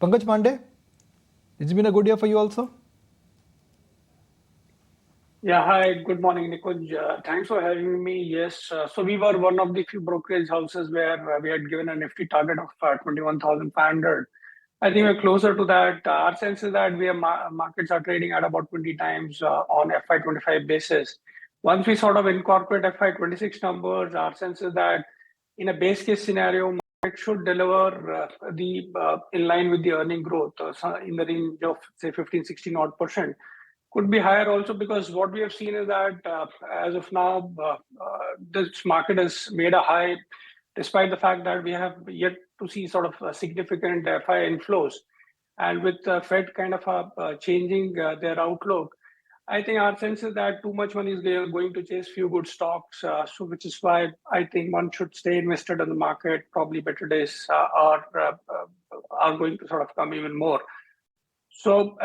Pankaj Pandey, it's been a good year for you also? Yeah, hi, good morning, Nikunj. Thanks for having me. Yes, so we were one of the few brokerage houses where we had given a Nifty target of 21,500. I think we're closer to that. Our sense is that markets are trading at about 20 times on FY25 basis. Once we sort of incorporate FY26 numbers, our sense is that in a base case scenario, market should deliver the in line with the earning growth in the range of say 15, 16 odd percent. Could be higher also because what we have seen is that as of now, this market has made a high despite the fact that we have yet to see sort of significant FI inflows. And with Fed kind of changing their outlook, I think our sense is that too much money is going to chase few good stocks, so which is why I think one should stay invested in the market. Probably better days are going to sort of come even more. So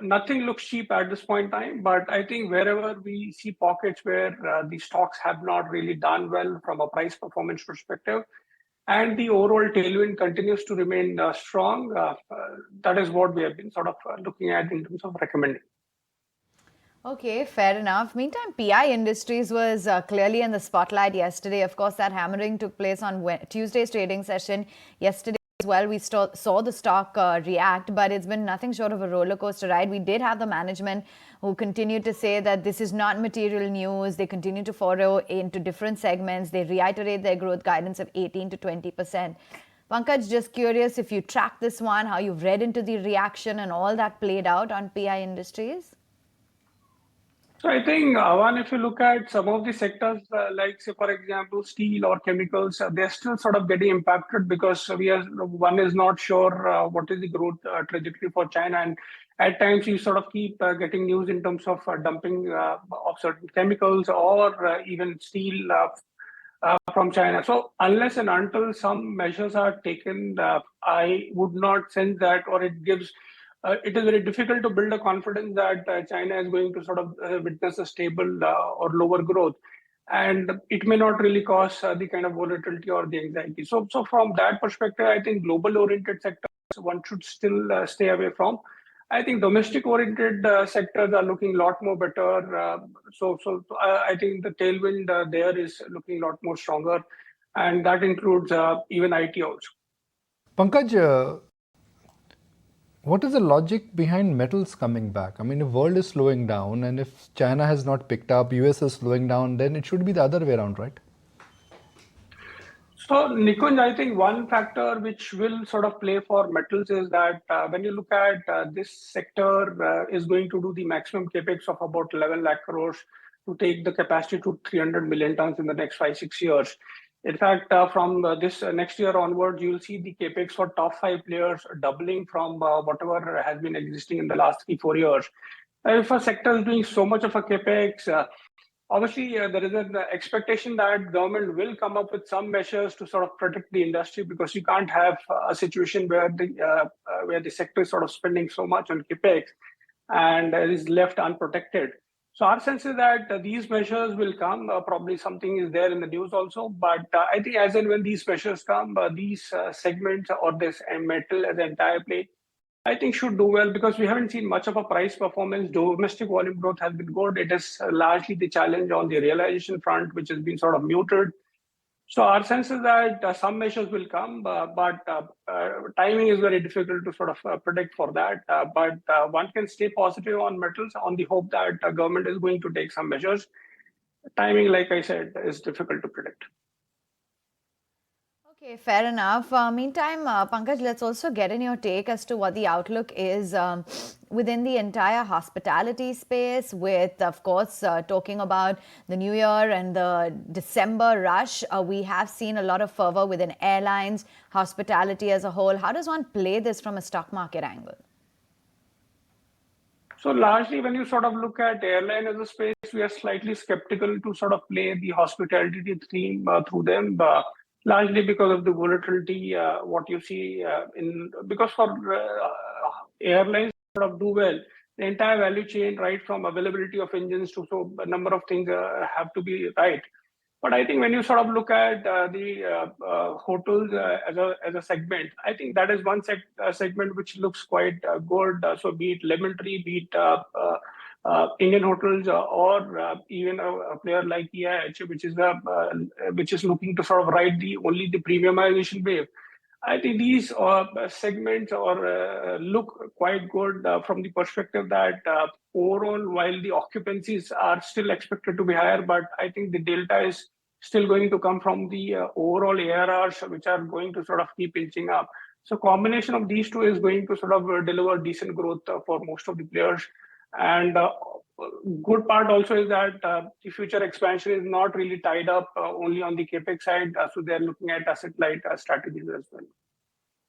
nothing looks cheap at this point in time, but I think wherever we see pockets where the stocks have not really done well from a price performance perspective, and the overall tailwind continues to remain strong, that is what we have been sort of looking at in terms of recommending. Okay, fair enough. Meantime, PI Industries was clearly in the spotlight yesterday. Of course, that hammering took place on Tuesday's trading session yesterday. Well, we saw the stock react, but it's been nothing short of a roller coaster ride. We did have the management who continued to say that this is not material news. They continue to follow into different segments. They reiterate their growth guidance of 18 to 20%. Pankaj, just curious if you track this one, how you've read into the reaction and all that played out on PI Industries. So I think, Avan, if you look at some of the sectors, like say, for example, steel or chemicals, they're still sort of getting impacted because one is not sure what is the growth trajectory for China. And at times you sort of keep getting news in terms of dumping of certain chemicals or even steel from China. So unless and until some measures are taken, I would not sense that, or it is very difficult to build a confidence that China is going to sort of witness a stable or lower growth. And it may not really cause the kind of volatility or the anxiety. So from that perspective, I think global oriented sectors one should still stay away from. I think domestic oriented sectors are looking a lot more better. So I think the tailwind there is looking a lot more stronger. And that includes even IT also. Pankaj, what is the logic behind metals coming back? I mean, if world is slowing down and if China has not picked up, US is slowing down, then it should be the other way around, right? So, Nikunj, I think one factor which will sort of play for metals is that when you look at this sector is going to do the maximum capex of about 11 lakh crores to take the capacity to 300 million tons in the next 5-6 years. In fact, from this next year onwards, you'll see the capex for top 5 players doubling from whatever has been existing in the last 3-4 years. If a sector is doing so much of a capex, obviously, there is an expectation that government will come up with some measures to sort of protect the industry because you can't have a situation where the sector is sort of spending so much on capex and is left unprotected. So our sense is that these measures will come. Probably something is there in the news also, but I think as and when these measures come, these segments or this metal as an entire play, I think should do well because we haven't seen much of a price performance. Domestic volume growth has been good. It is largely the challenge on the realization front, which has been sort of muted. So our sense is that some measures will come, but timing is very difficult to sort of predict for that. But one can stay positive on metals on the hope that government is going to take some measures. Timing, like I said, is difficult to predict. Okay, fair enough. Meantime, Pankaj, let's also get in your take as to what the outlook is within the entire hospitality space with, of course, talking about the New Year and the December rush. We have seen a lot of fervor within airlines, hospitality as a whole. How does one play this from a stock market angle? So largely, when you sort of look at airline as a space, we are slightly skeptical to sort of play the hospitality theme through them. Largely because of the volatility, what you see because for airlines sort of do well, the entire value chain, right from availability of engines to so a number of things have to be right. But I think when you sort of look at the hotels as a segment, I think that is one segment which looks quite good. So be it Lemon Tree, be it Indian hotels, or even a player like EIH, which is looking to sort of ride the premiumization wave. I think these segments look quite good from the perspective that overall, while the occupancies are still expected to be higher, but I think the delta is still going to come from the overall ARRs, which are going to sort of keep inching up. So combination of these two is going to sort of deliver decent growth for most of the players. And good part also is that the future expansion is not really tied up only on the capex side, so they're looking at asset light strategies as well.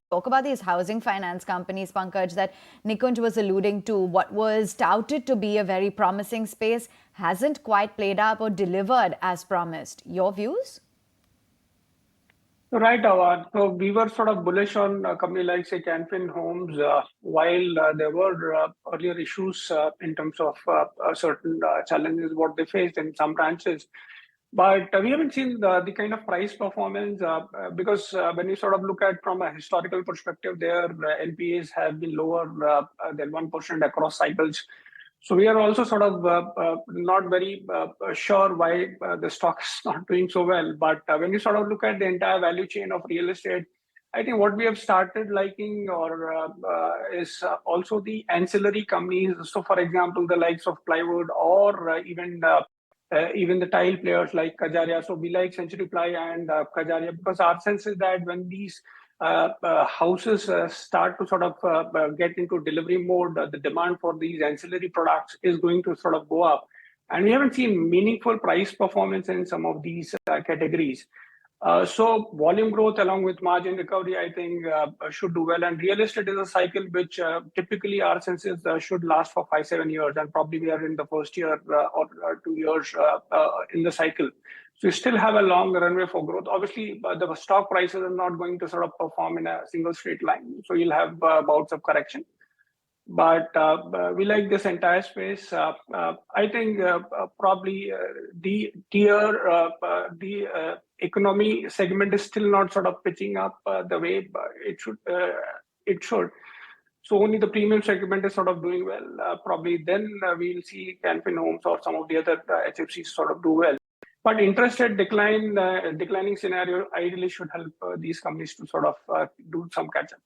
Talk about these housing finance companies, Pankaj, that Nikunj was alluding to. What was touted to be a very promising space hasn't quite played out or delivered as promised. Your views? Right, Awad. So we were sort of bullish on a company like, say, Canfin Homes, while there were earlier issues in terms of certain challenges what they faced in some branches. But we haven't seen the kind of price performance because when you sort of look at from a historical perspective, their NPAs have been lower than 1% across cycles. So we are also sort of not very sure why the stock is not doing so well. But when you sort of look at the entire value chain of real estate, I think what we have started liking is also the ancillary companies. So, for example, the likes of plywood or even the tile players like Kajaria. So we like Century Ply and Kajaria because our sense is that when these houses start to sort of get into delivery mode, the demand for these ancillary products is going to sort of go up. And we haven't seen meaningful price performance in some of these categories. So volume growth along with margin recovery, I think should do well. And real estate is a cycle which typically our senses should last for 5-7 years. And probably we are in the first year or 2 years in the cycle. So you still have a long runway for growth. Obviously, the stock prices are not going to sort of perform in a single straight line. So you'll have bouts of correction. But we like this entire space. I think probably the economy segment is still not sort of pitching up the way it should. It should. So only the premium segment is sort of doing well. Probably then we'll see Canfin Homes or some of the other HFCs sort of do well. But interest rate declining scenario ideally should help these companies to sort of do some catch up.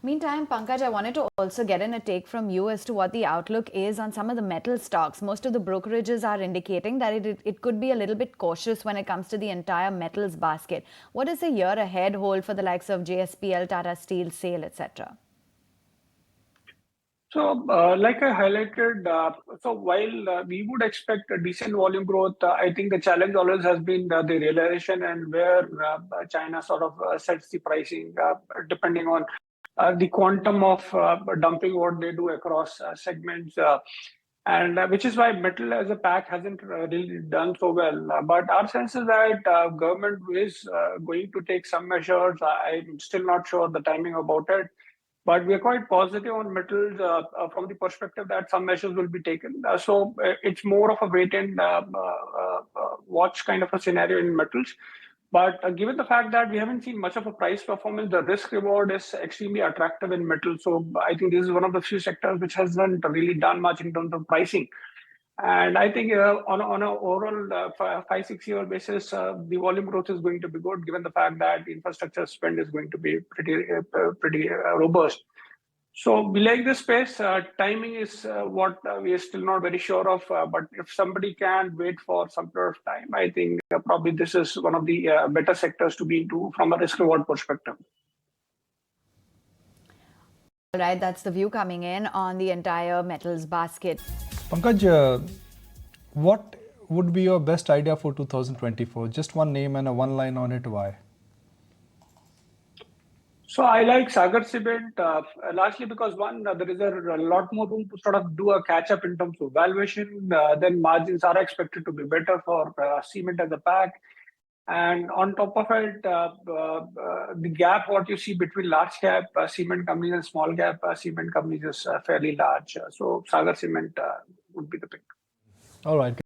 Meantime, Pankaj, I wanted to also get in a take from you as to what the outlook is on some of the metal stocks. Most of the brokerages are indicating that it could be a little bit cautious when it comes to the entire metals basket. What does the year ahead hold for the likes of JSPL, Tata Steel, SAIL, etc.? So, like I highlighted, so while we would expect a decent volume growth, I think the challenge always has been the realization and where China sort of sets the pricing depending on the quantum of dumping what they do across segments. And which is why metal as a pack hasn't really done so well. But our sense is that government is going to take some measures. I'm still not sure the timing about it. But we are quite positive on metals from the perspective that some measures will be taken. So it's more of a wait and watch kind of a scenario in metals. But given the fact that we haven't seen much of a price performance, the risk reward is extremely attractive in metal. So I think this is one of the few sectors which hasn't really done much in terms of pricing. And I think on an overall 5-6 year basis, the volume growth is going to be good, given the fact that infrastructure spend is going to be pretty robust. So we like this space. Timing is what we are still not very sure of. But if somebody can wait for some period of time, I think probably this is one of the better sectors to be into from a risk reward perspective. All right, that's the view coming in on the entire metals basket. Pankaj, what would be your best idea for 2024? Just one name and a one line on it. Why? So I like Sagar Cement largely because one, there is a lot more room to sort of do a catch up in terms of valuation. Then margins are expected to be better for cement as a pack. And on top of it, the gap what you see between large cap cement companies and small cap cement companies is fairly large. So Sagar Cement would be the pick. All right.